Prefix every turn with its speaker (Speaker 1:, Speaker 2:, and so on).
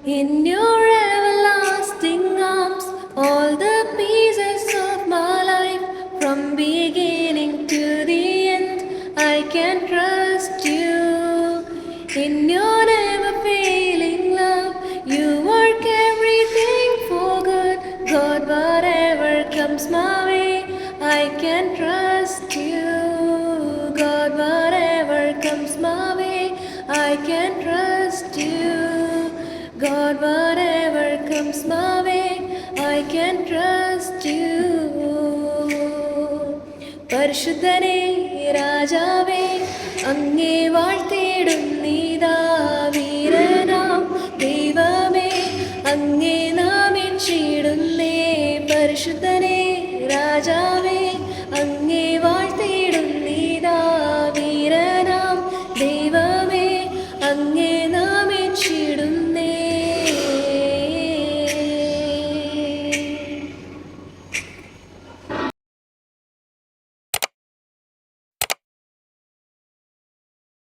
Speaker 1: In your everlasting arms, all the pieces of my life, from beginning to the end, I can trust you. In your never failing love, you work everything for good. God, whatever comes my way, I can trust you. God, whatever comes my way, I can trust you. God, whatever comes my way, I can trust you. പരിശുദ്ധനേ രാജാവേ അങ്ങേ വാഴ്ത്തേ